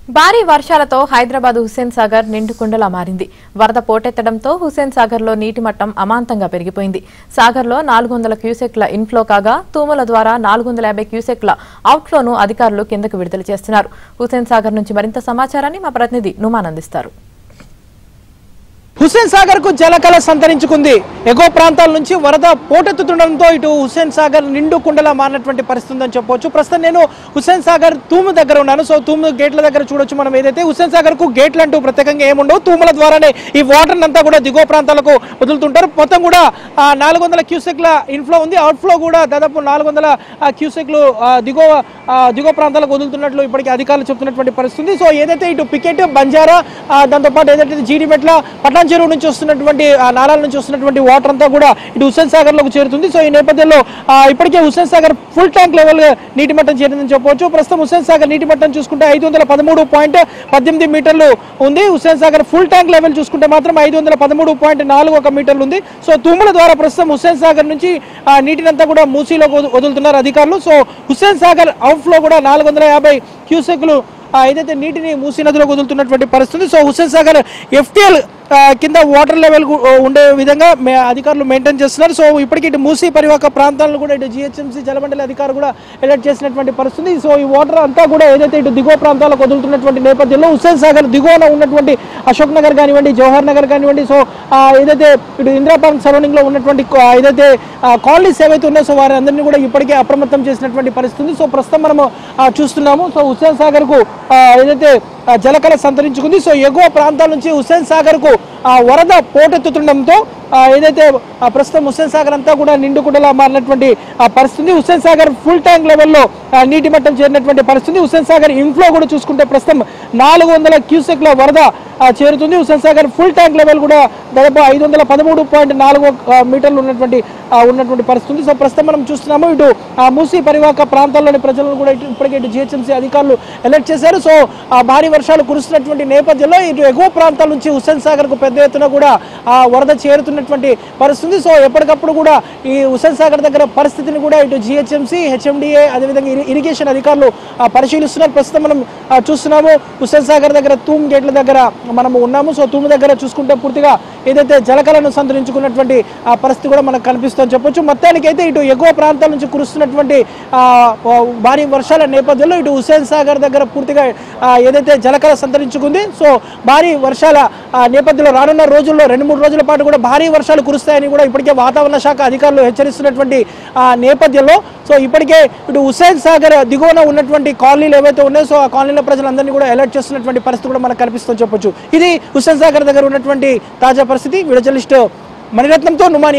భారీ వర్షాలతో హైదరాబాద్ హుస్సేన్ సాగర్ నిండుకుండలా మారింది. వరద పోటెత్తడంతో హుస్సేన్ సాగర్ లో నీటి మట్టం అమాంతంగా పెరిగిపోయింది. సాగర్ లో 400 క్యూసెక్ల ఇన్ఫ్లో కాగా తూముల ద్వారా 450 క్యూసెక్ల అవుట్ఫ్లోను అధికారులు కిందకు విడుదల చేస్తున్నారు. హుస్సేన్ సాగర్ నుంచి మరింత సమాచారాన్ని మా ప్రతినిధి నుమాన్ అందిస్తారు. హుస్సేన్ సాగర్ కు జలకళ సంతరించుకుంది. ఎగువ ప్రాంతాల నుంచి వరద పోటెత్తుతుండడంతో ఇటు హుస్సేన్ సాగర్ నిండు కుండలా మారినటువంటి పరిస్థితి ఉందని చెప్పొచ్చు. ప్రస్తుతం నేను హుస్సేన్ సాగర్ తూము దగ్గర ఉన్నాను. సో తూము గేట్ల దగ్గర చూడొచ్చు మనం. ఏదైతే హుస్సేన్ సాగర్ కు గేట్లు అంటూ ప్రత్యేకంగా ఏముండవు, తూముల ద్వారానే ఈ వాటర్ అంతా కూడా దిగువ ప్రాంతాలకు వదులుతుంటారు. మొత్తం కూడా 400 క్యూసెక్ల ఇన్ఫ్లో ఉంది. అవుట్ఫ్లో కూడా దాదాపు 400 క్యూసెక్లు దిగువ ప్రాంతాలకు వదులుతున్నట్లు ఇప్పటికీ అధికారులు చెప్తున్నటువంటి పరిస్థితి. సో ఏదైతే ఇటు పికెట్, బంజారా, దాంతోపాటు ఏదైతే జీడిమెట్ల, పట్నం చెరువు నుంచి వస్తున్నటువంటి నాలాల నుంచి వస్తున్నటువంటి వాటర్ అంతా కూడా ఇటు హుస్సేన్ సాగర్ లోకి చేరుతుంది. సో ఈ నేపథ్యంలో ఇప్పటికే Hussain Sagar full tank level నీటి మట్టం చేరిందని చెప్పవచ్చు. ప్రస్తుతం హుస్సేన్ సాగర్ నీటి మట్టం చూసుకుంటే 513.18 మీటర్లు ఉంది. Hussain Sagar full tank level చూసుకుంటే మాత్రం 513.41 మీటర్లు ఉంది. సో తూముల ద్వారా ప్రస్తుతం హుస్సేన్ సాగర్ నుంచి నీటినంతా కూడా మూసీలోకి వదులుతున్నారు అధికారులు. సో హుస్సేన్ సాగర్ అవుట్ఫ్లో కూడా 450 క్యూసెక్లు ఏదైతే నీటిని మూసీ నదిలో వదులుతున్నటువంటి పరిస్థితి. సో హుస్సేన్ సాగర్ FTL కింద వాటర్ లెవెల్ ఉండే విధంగా అధికారులు మెయింటైన్ చేస్తున్నారు. సో ఇప్పటికీ ఇటు మూసీ పరివాహక ప్రాంతాలను కూడా ఇటు GHMC జలమండలి అధికారులు కూడా అలర్ట్ చేసినటువంటి పరిస్థితి. సో ఈ వాటర్ అంతా కూడా ఏదైతే ఇటు దిగువ ప్రాంతాలకు వదులుతున్నటువంటి నేపథ్యంలో హుస్సేన్ సాగర్ దిగువన ఉన్నటువంటి అశోక్ నగర్ కానివ్వండి, జవహర్ నగర్ కానివ్వండి, సో ఏదైతే ఇటు ఇందిరా పార్క్ సరౌండింగ్ లో ఉన్నటువంటి ఏదైతే కాలనీస్ ఏవైతే ఉన్నాయో సో వారందరినీ కూడా ఇప్పటికే అప్రమత్తం చేసినటువంటి పరిస్థితి. సో ప్రస్తుతం మనము చూస్తున్నాము. సో హుస్సేన్ సాగర్ కు ఏదైతే జలకళ సంతరించుకుంది. సో ఎగువ ప్రాంతాల నుంచి హుస్సేన్ సాగర్ కు వరద పోటెత్తుతుండడంతో ఏదైతే ప్రస్తుతం హుస్సేన్ సాగర్ అంతా కూడా నిండుకుండలా మారినటువంటి పరిస్థితి. హుస్సేన్ సాగర్ ఫుల్ ట్యాంక్ లెవెల్లో నీటి మట్టం చేరినటువంటి పరిస్థితి. హుస్సేన్ సాగర్ ఇన్ఫ్లో కూడా చూసుకుంటే ప్రస్తుతం 400 క్యూసెక్ల వరద చేరుతుంది. Hussain Sagar full tank level కూడా దాదాపు 513.4 మీటర్లు ఉన్నటువంటి పరిస్థితి. సో ప్రస్తుతం మనం చూస్తున్నాము ఇటు మూసీ పరివాహక ప్రాంతాల్లోని ప్రజలను కూడా ఇప్పటికే ఇటు GHMC అధికారులు అలర్ట్ చేశారు. సో భారీ వర్షాలు కురుస్తున్నటువంటి నేపథ్యంలో ఇటు ఎగువ ప్రాంతాల నుంచి హుస్సేన్ సాగర్ కు పెద్ద ఎత్తున కూడా వరద చేరుతున్నటువంటి పరిస్థితి. సో ఎప్పటికప్పుడు కూడా ఈ హుస్సేన్ సాగర్ దగ్గర పరిస్థితిని కూడా ఇటు GHMC, HMDA అదేవిధంగా ఇరిగేషన్ అధికారులు పరిశీలిస్తున్నారు. ప్రస్తుతం మనం చూస్తున్నాము హుస్సేన్ సాగర్ దగ్గర తూము గేట్ల దగ్గర మనము ఉన్నాము. సో తూము దగ్గర చూసుకుంటే పూర్తిగా ఏదైతే జలకళను సంతరించుకున్నటువంటి పరిస్థితి కూడా మనకు కనిపిస్తుందని చెప్పొచ్చు. మొత్తానికి అయితే ఇటు ఎగువ ప్రాంతాల నుంచి కురుస్తున్నటువంటి భారీ వర్షాల నేపథ్యంలో ఇటు హుస్సేన్ సాగర్ దగ్గర పూర్తిగా ఏదైతే జలకళ సంతరించుకుంది. సో భారీ వర్షాల నేపథ్యంలో రానున్న రోజుల్లో 2-3 రోజుల పాటు కూడా భారీ వర్షాలు కురుస్తాయని కూడా ఇప్పటికే వాతావరణ శాఖ అధికారులు హెచ్చరిస్తున్నటువంటి నేపథ్యంలో సో ఇప్పటికే ఇటు హుస్సేన్ సాగర్ దిగువన ఉన్నటువంటి కాలనీలు ఏవైతే ఉన్నాయో సో ఆ కాలనీల ప్రజలందరినీ కూడా అలర్ట్ చేస్తున్నటువంటి పరిస్థితి కూడా మనకు కనిపిస్తుందని చెప్పొచ్చు. ఇది హుస్సేన్ సాగర్ దగ్గర ఉన్నటువంటి తాజా పరిస్థితి. వీడియో జర్నలిస్ట్ మణిరత్నంతో నుమాన్.